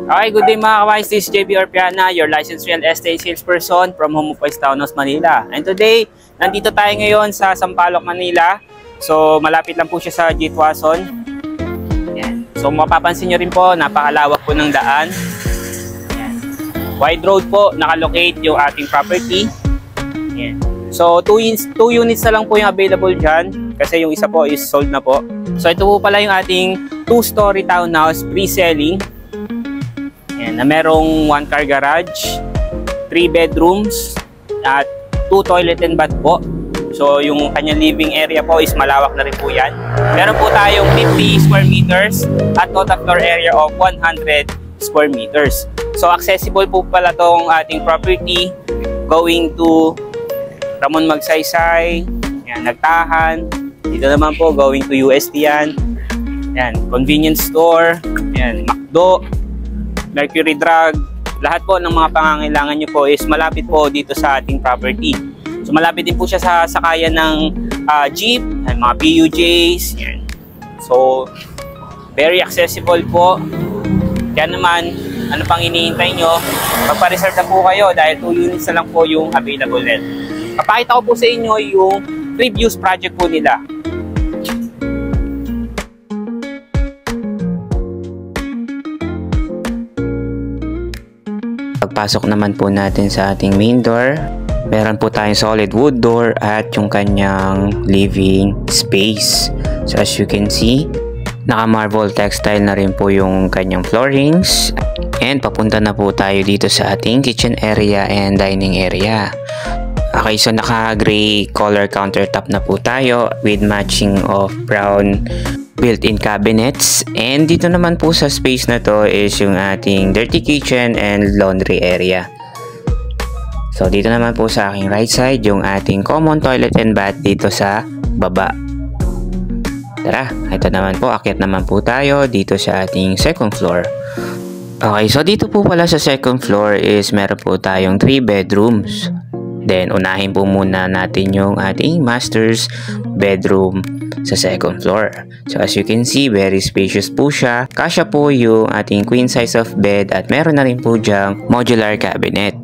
Okay, good day mga kawais. This is JB Orpiana, your licensed real estate salesperson from Homopois Townhouse, Manila. And today, nandito tayo ngayon sa Sampaloc, Manila. So, malapit lang po siya sa G. Tuason. Yan. So, mapapansin nyo rin po, napakalawak po ng daan. Yan. Wide road po, nakalocate yung ating property. Yan. So, 2 units na lang po yung available dyan kasi yung isa po is sold na po. So, ito po pala yung ating 2-story townhouse pre-selling. Yan, na merong 1-car garage, 3 bedrooms, at 2 toilet and bath po. So, yung kanyang living area po is malawak na rin po yan. Meron po tayong 50 square meters at total floor area of 100 square meters. So, accessible po pala tong ating property going to Ramon Magsaysay, yan, Nagtahan. Dito naman po going to UST yan. Yan, convenience store, yan, McDo, Mercury Drug, lahat po ng mga pangangailangan nyo po is malapit po dito sa ating property. So malapit din po siya sa sakayan ng jeep, mga PUJs, yan. So very accessible po. Kaya naman, ano pang iniintay nyo, magpa-reserve na po kayo dahil 2 units na lang po yung available net. Papakita ko po sa inyo yung previous project po nila. Pagpasok naman po natin sa ating main door, meron po tayong solid wood door at yung kanyang living space. So as you can see, naka-marble textile na rin po yung kanyang floorings. And papunta na po tayo dito sa ating kitchen area and dining area. Okay, so naka-gray color countertop na po tayo with matching of brown built-in cabinets. And dito naman po sa space na to is yung ating dirty kitchen and laundry area. So dito naman po sa aking right side yung ating common toilet and bath dito sa baba. Tara, ito naman po, akyat naman po tayo dito sa ating second floor. Okay, so dito po pala sa second floor is meron po tayong 3 bedrooms. Then unahin po muna natin yung ating master's bedroom sa second floor. So as you can see, very spacious po siya. Kasya po yung ating queen size of bed at meron na rin po dyang modular cabinet.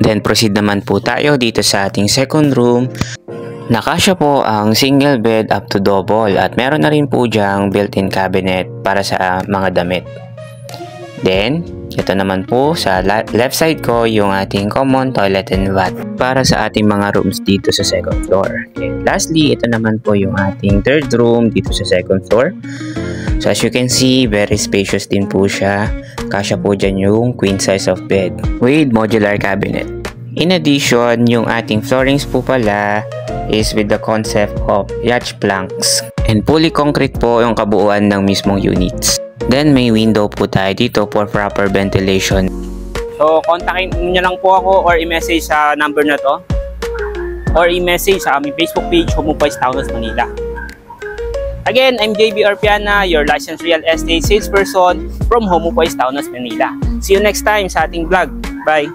Then proceed naman po tayo dito sa ating second room. Nakasya po ang single bed up to double at meron na rin po dyang built-in cabinet para sa mga damit. Then, ito naman po sa left side ko yung ating common toilet and bath para sa ating mga rooms dito sa second floor. And lastly, ito naman po yung ating third room dito sa second floor. So as you can see, very spacious din po siya. Kasya po dyan yung queen size of bed with modular cabinet. In addition, yung ating floorings po pala is with the concept of yacht planks. And fully concrete po yung kabuuan ng mismong units. Then may window po tayo dito for proper ventilation. So kontakin niyo lang po ako or i-message sa number na to or i-message sa aming Facebook page, Homopois Townhouse, Manila. Again, I'm JB Orpiana, your licensed real estate salesperson from Homopois Townhouse, Manila. See you next time sa ating vlog. Bye!